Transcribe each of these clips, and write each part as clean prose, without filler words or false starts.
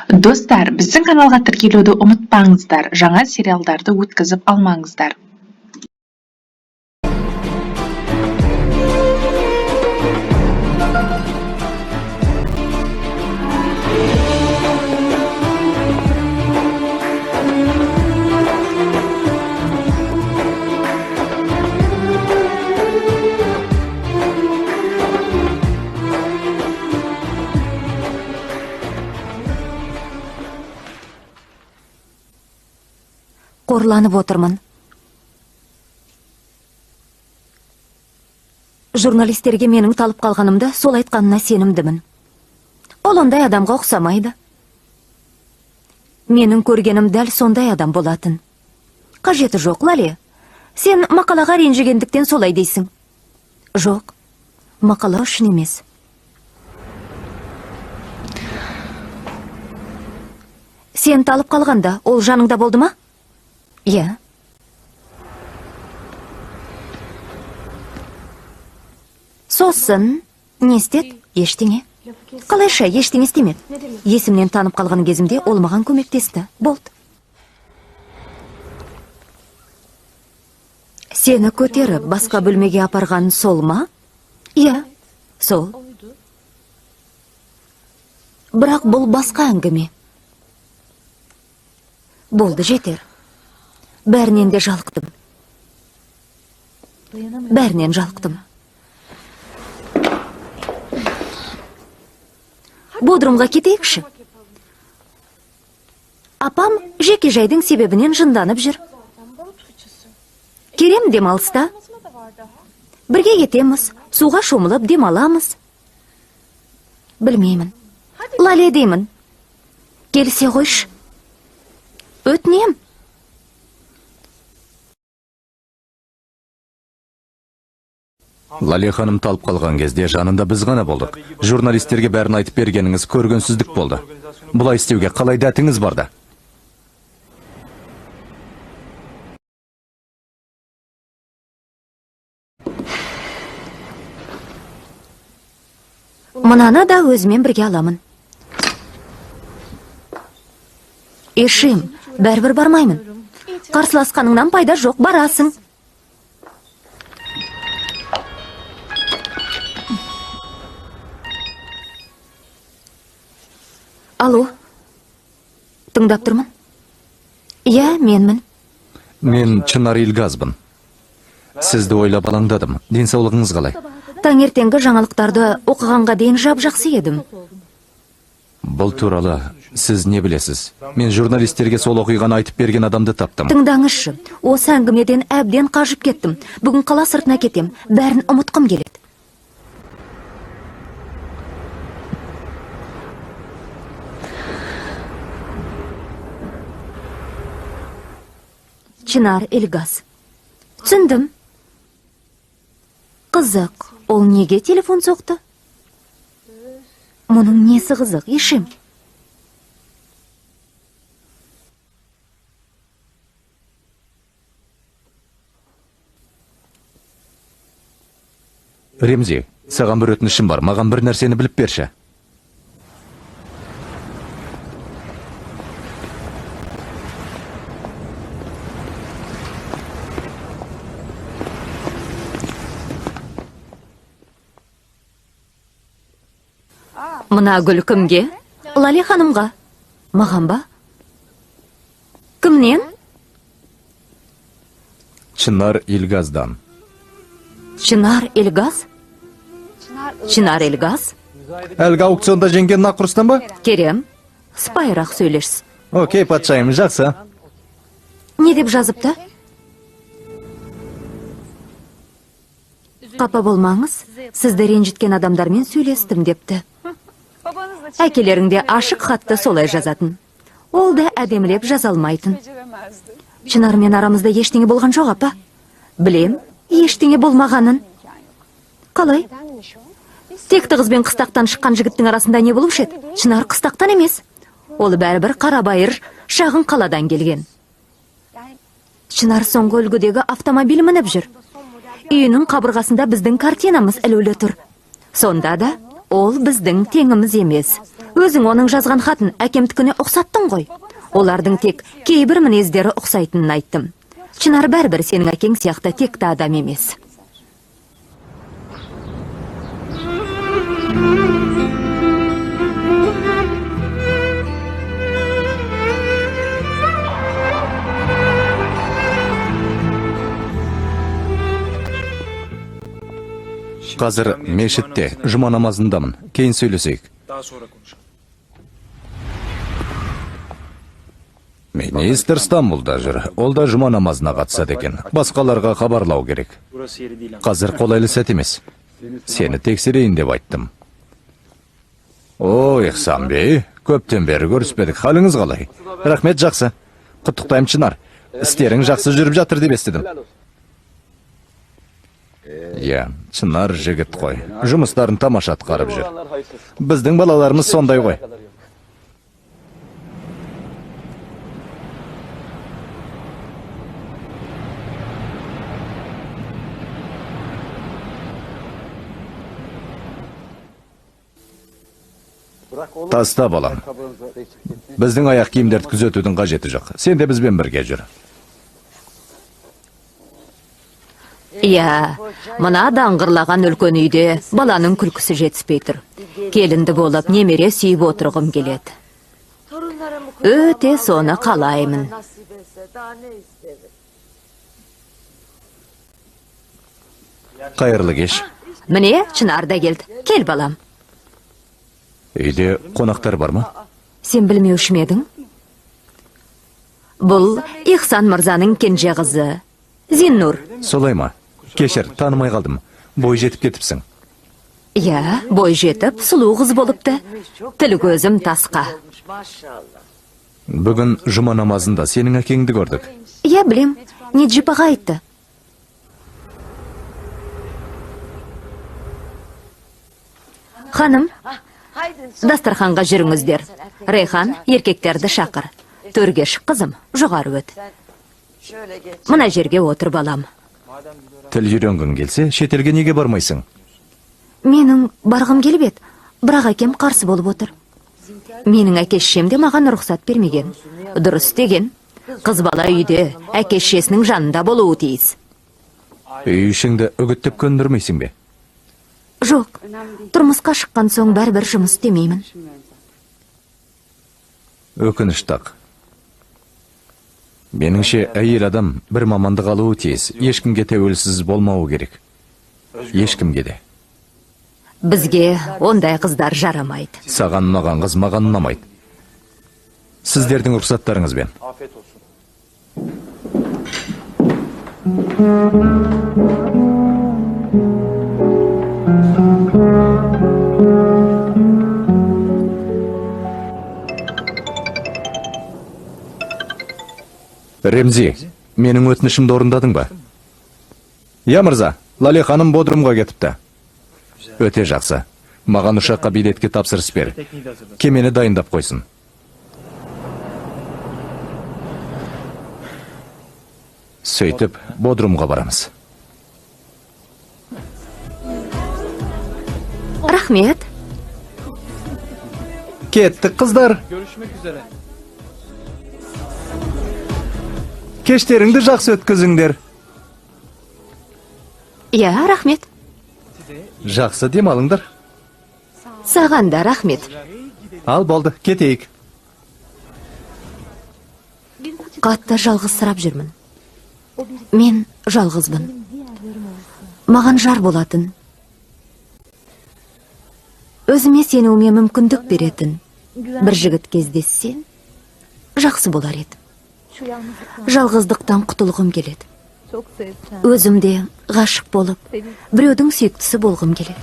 Достар, біздің каналға тіркелуді ұмытпаңыздар, жаңа сериалдарды өткізіп алмаңыздар. Қорланып отырмын. Журналистерге менің талып қалғанымды сол айтқанына сенімдімін. Ол ондай адамға ұқсамайды. Менің көргенім дәл сондай адам болатын. Қажеті жоқ, Лали. Сен мақалаға ренжігендіктен солай дейсің. Жоқ, мақала үшін емес. Сен талып қалғанда, ол жаныңда болды ма? Иә. Сосын, не істет? Ештеңе. Қалайша, ештеңе істемеді. Есімнен танып қалған кезімде ол маған көмектесті. Болды. Сені көтеріп, басқа бөлмеге апарған сол ма? Иә, сол. Бірақ бұл басқа әңгіме. Болды, жетер. Бәрінен де жалықтым. Бәрінен жалықтым. Бодрумға кетейікші. Апам жеке жайдың себебінен жынданып жүр. Керем демалыста. Бірге кетеміз, суға шомылып демаламыз. Білмеймін. Лали деймін. Келсе қойш. Өтінем. Лали ханым талып қалған кезде жанында біз ғана болдық. Журналистерге бәрін айтып бергеніңіз көргенсіздік болды. Бұлай істеуге қалай дәтіңіз барды? Мұнаны да өзімен бірге аламын. Ешім, бәрбір бармаймын. Қарсыласқаныңнан пайда жоқ, барасың. Алло, тыңдап тұрмын. Иә, менмін. Мен Чынар Илгазбын. Сізді ойлап алаңдадым. Денсаулығыңыз қалай? Таңертеңгі жаңалықтарды оқығанға дейін жап-жақсы едім. Бұл туралы сіз не білесіз? Мен журналистерге сол оқиғаны айтып берген адамды таптым. Тыңдаңызшы, осы әңгімеден әбден қажып кеттім. Бүгін қала сыртына кетем, бәрін ұмытқым келеді. Чынар Илгаз. Түсіндім. Қызық, ол неге телефон соқты? Мұның несі қызық, ешім? Ремзи, саған бір өтінішім бар, маған бір нәрсені біліп берші. Мына гүл кімге? Лали ханымға. Маған ба? Кімнен? Чынар Илгаздан. Чынар Илгаз? Чынар Илгаз? Әлгі аукционда жеңген нақұрыстан ба? Керем, спайырақ сөйлешсіз. Окей, патшайым, жақсы. Не деп жазыпты? Қапа болмаңыз, сізді ренжіткен адамдармен сөйлестім депті. Әкелеріңде ашық хатты солай жазатын. Ол да әдемілеп жазалмайтын. Чынармен арамызда ештеңе болған жоқ, апа. Білем, ештеңе болмағанын. Қалай? Текті қызбен қыстақтан шыққан жігіттің арасында не болушы еді? Чынар қыстақтан емес. Ол бәрібір қарабайыр шағын қаладан келген. Чынар соңғы үлгідегі автомобиль мініп жүр. Үйінің қабырғасында біздің картинамыз ілулі тұр. Сонда да ол біздің теңіміз емес. Өзің оның жазған хатын әкемдікіне ұқсаттың ғой. Олардың тек кейбір мінездері ұқсайтынын айттым. Чынар бәрібір сенің әкең сияқты текті адам емес. Қазір мешітте жұма намазындамын. Кейін сөйлесейік. Министр Стамбулда жүр. Ол да жұма намазына қатысады екен. Басқаларға хабарлау керек. Қазір қолайлы сәт емес. Сені тексерейін деп айттым. О, Ихсан бей, көптен бері көріспедік. Халіңіз қалай? Рахмет, жақсы. Құттықтаймын, Чынар. Істерің жақсы жүріп жатыр деп естідім. Я, Чынар жігіт қой. Жұмыстарын тамаша атқарып жүр. Біздің балаларымыз сондай ғой. Таста балам. Біздің аяқ киімдерді күзетудің қажеті жоқ. Сен де бізбен бірге жүр. Я, мына даңғырлаған үлкен үйде баланың күлкісі жетіспей тұр. Келінді болып немере сүйіп отырғым келеді. Өте соны қалаймын. Қайырлы кеш. Міне, Чынар да келді. Кел балам. Үйде қонақтар бар ма? Сен білмеуші ме едің? Бұл Ихсан мырзаның кенже қызы. Зиннур. Солай ма? Кешір, танымай қалдым. Бой жетіп кетіпсің. Я, бой жетіп, сұлу қыз болыпты. Тілі көзім тасқа. Бүгін жұма намазында сенің әкеңді көрдік. Я білем, Неджипаға айтты. Ханым, дастарханға жүріңіздер. Рейхан, еркектерді шақыр. Төрге шық қызым, жоғары өт. Мына жерге отыр балам. Тіл үйренгің келсе, шетелге неге бармайсың? Менің барғым келіп еді, бірақ әкем қарсы болып отыр. Менің әке-шешем де маған рұқсат бермеген. Дұрыс деген, қыз бала үйде әке-шешесінің жанында болуы тиіс. Үй ішіңді үгіттеп көндірмейсің бе? Жоқ, тұрмысқа шыққан соң бәрібір жұмыс істемеймін. Өкініштақ. Меніңше әйел адам бір мамандық алуы тиіс. Ешкімге тәуелсіз болмауы керек. Ешкімге де. Бізге ондай қыздар жарамайды. Саған ұнаған қыз маған ұнамайды. Сіздердің рұқсаттарыңызбен. Ремзи, менің өтінішімді орындадың ба? Я, мырза, Лале ханым Бодрумға кетіпті. Өте жақсы. Маған ұшаққа билетке тапсырыс бер. Кемені дайындап қойсын. Сөйтіп, Бодрумға барамыз. Рахмет. Кеттік, қыздар. Кештеріңді жақсы өткізіңдер. Я, рахмет. Жақсы демалыңдар. Саған да рахмет. Ал болды, кетейік. Қатты жалғызсырап жүрмін. Мен жалғызбын. Маған жар болатын. Өзіме сенуіме мүмкіндік беретін бір жігіт кездессен, жақсы болар еді. Жалғыздықтан құтылғым келеді. Өзім де ғашық болып, біреудің сүйіктісі болғым келеді.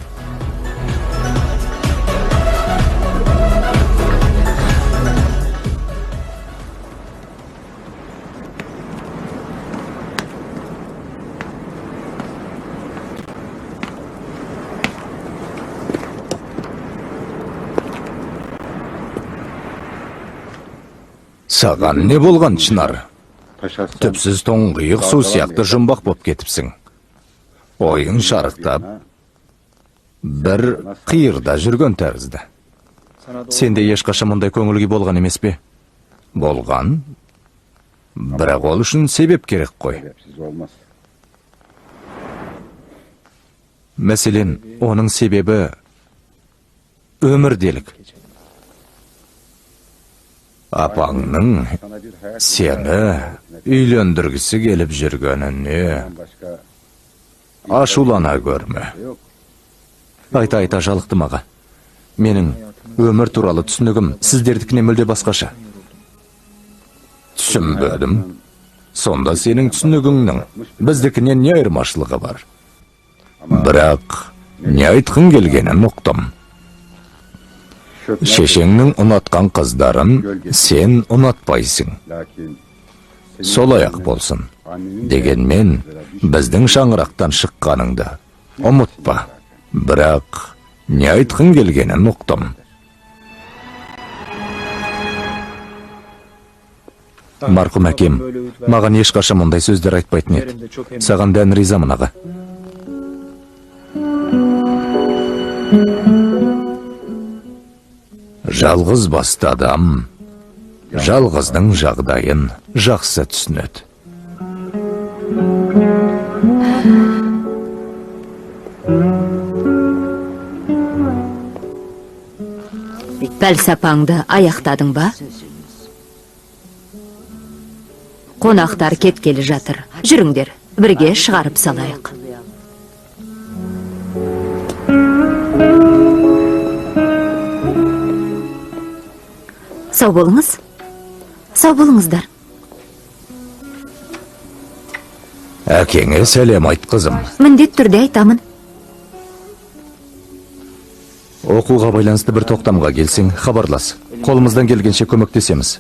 Саған не болған, Чынар? Түпсіз тоңғиық су сияқты жұмбақ боп кетіпсің. Ойың шарықтап, бір қиырда жүрген тәрізді. Сенде ешқашан мұндай көңілге болған емес пе? Болған. Бірақ ол үшін себеп керек қой. Мәселен, оның себебі өмірделік. Апаңның сені үйлендіргісі келіп жүргеніне ашулана көрме. Айта жалықтым аға. Менің өмір туралы түсінігім сіздердікіне мүлде басқаша. Түсінбедім. Сонда сенің түсінігіңнің біздікінен не айырмашылығы бар? Бірақ не айтқың келгенін ұқтым. Шешеңнің ұнатқан қыздарын сен ұнатпайсың. Солай-ақ болсын. Дегенмен, біздің шаңырақтан шыққаныңды ұмытпа. Бірақ не айтқың келгенін ұқтым. Марқұм әкем маған ешқашан мұндай сөздер айтпайтын еді. Саған дән ризамын аға. Жалғыз басты адам жалғыздың жағдайын жақсы түсінеді. Пәлсапаңды аяқтадың ба? Қонақтар кеткелі жатыр. Жүріңдер, бірге шығарып салайық. Сау болыңыз. Сау болыңыздар. Әкеңе сәлем айт, қызым. Міндет түрде айтамын. Оқуға байланысты бір тоқтамға келсең, хабарлас. Қолымыздан келгенше көмектесеміз.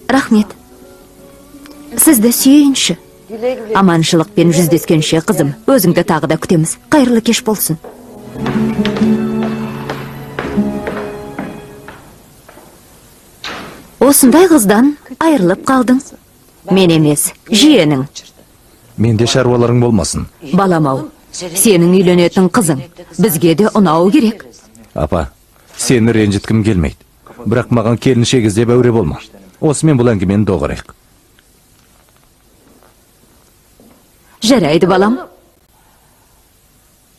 Рахмет. Сізді сүйейінші. Аманшылықпен жүздескенше, қызым, өзіңді тағы да күтеміз. Қайырлы кеш болсын. Осындай қыздан айырылып қалдың. Мен емес, жиенің. Менде шаруаларың болмасын. Баламау, сенің үйленетін қызың. Бізге де ұнау керек. Апа, сені ренжіткім келмейді. Бірақ маған келіншек іздеп әуре болма. Осымен бұл әңгімені доғырайық. Жарайды, балам.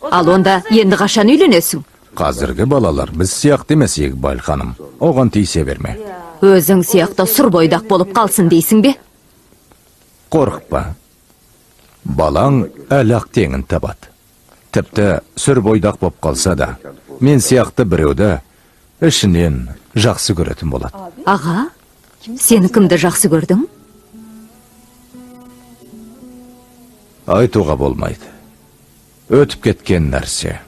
Ал онда енді қашан үйленесің? Қазіргі балалар біз сияқты емес, Иqbal ханым. Оған тиісе берме. Өзің сияқты сұр бойдақ болып қалсын дейсің бе? Қорықпа. Балаң әлі-ақ теңін табады. Тіпті сүр бойдақ боп қалса да, мен сияқты біреуді ішінен жақсы көретін болады. Аға, сен кімді жақсы көрдің? Айтуға болмайды. Өтіп кеткен нәрсе.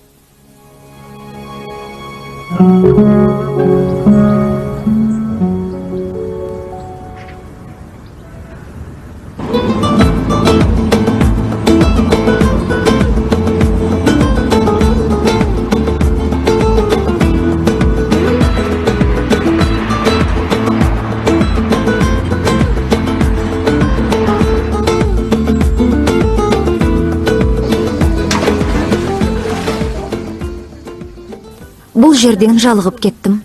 Бұл жерден жалығып кеттім.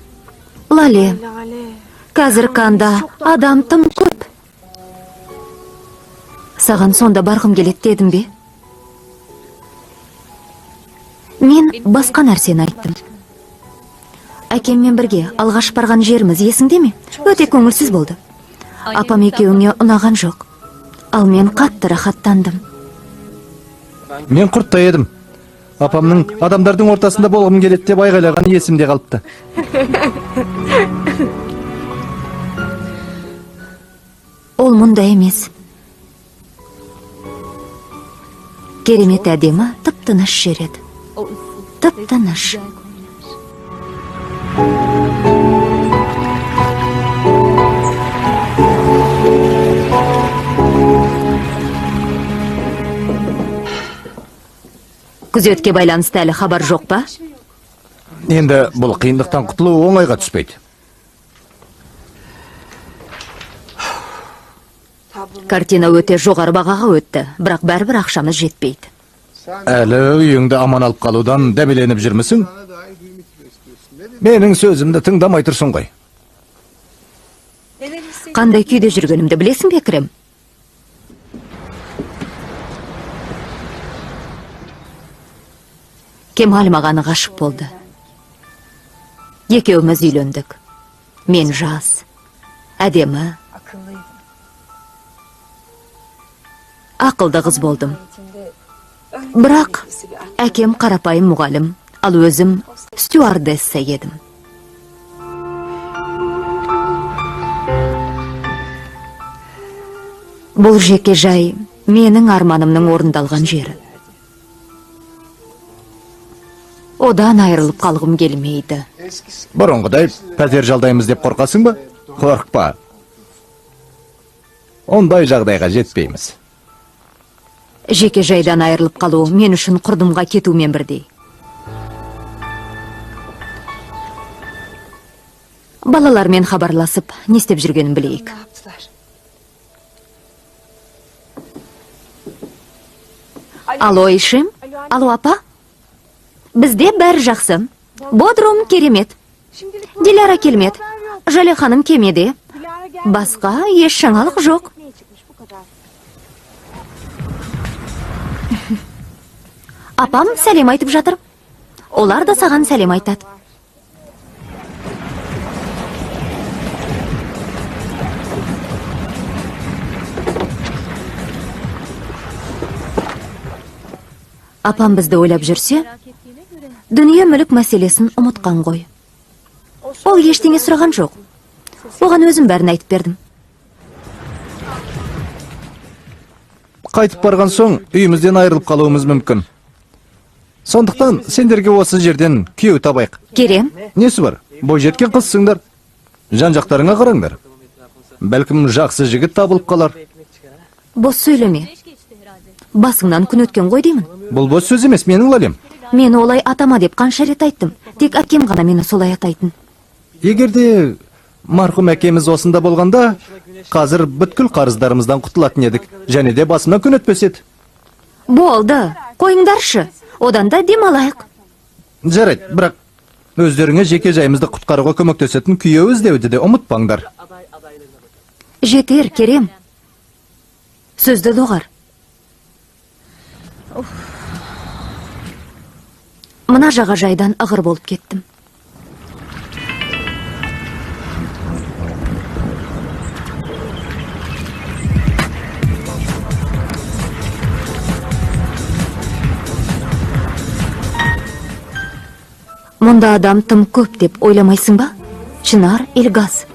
Лале, қазір канда адам тым көп. Саған сонда барғым келет дедім бе? Мен басқа нәрсені айттым. Әкеммен бірге алғаш барған жеріміз есіңде ме? Өте көңілсіз болды. Апам екеуіңе ұнаған жоқ. Ал мен қатты рахаттандым. Мен құртта едім. Апамның адамдардың ортасында болғым келет деп айғайлаған есімде қалыпты. Ол мұнда емес. Керемет әдемі тып-тыныш жер еді. Тып-тыныш. Күзетке байланысты әлі хабар жоқ па? Енді бұл қиындықтан құтылу оңайға түспейді. Картина өте жоғары бағаға өтті, бірақ бәрібір ақшамыз жетпейді. Әлі үйіңді аман алып қалудан дәмеленіп жүрмісің? Менің сөзімді тыңдамай тұрсың ғой. Қандай күйде жүргенімді білесің бе, Кірем? Кемал маған ғашық болды. Екеуміз үйлендік. Мен жас, әдемі, ақылды қыз болдым. Бірақ әкем қарапайым мұғалім, ал өзім стюардесса едім. Бұл жеке жай менің арманымның орындалған жері. Одан айырылып қалғым келмейді. Бұрынғыдай пәтер жалдаймыз деп қорқасың ба? Қорықпа. Ондай жағдайға жетпейміз. Жеке жайдан айырылып қалу мен үшін құрдымға кетумен бірдей. Балалармен хабарласып, не істеп жүргенін білейік. Алло, Ишим? Алло, апа? Бізде бәрі жақсы. Бодрум керемет. Диляра келмет. Жали ханым кемеде. Басқа еш жаңалық жоқ. Апам сәлем айтып жатыр. Олар да саған сәлем айтады. Апам бізді ойлап жүрсе, дүние мүлік мәселесін ұмытқан ғой. Ол ештеңе сұраған жоқ. Оған өзім бәрін айтып бердім. Қайтып барған соң үйімізден айырылып қалуымыз мүмкін. Сондықтан сендерге осы жерден күйеу табайық. Керем, Несі бар? Бойжеткен қызсыңдар. Жан-жақтарыңа қараңдар. Бәлкім жақсы жігіт табылып қалар. бос сөйлеме. Басыңнан күн өткен ғой деймін. Бұл бос сөз емес, менің лалем. Мені олай атама деп қанша рет айттым. Тек әкем ғана мені солай атайтын. Егерде марқұм әкеміз осында болғанда, қазір бүткіл қарыздарымыздан құтылатын едік. Және де басыма күн өтпес еді. Болды, қойыңдаршы. Одан да демалайық. Жарайды, бірақ өздеріңе жеке жайымызды құтқаруға көмектесетін күйеу іздеуді де ұмытпаңдар. Жетер, Керем. Сөзді доғар. Мына жағажайдан ығыр болып кеттім. Мұнда адам тым көп деп ойламайсың ба? Чынар, Илгаз.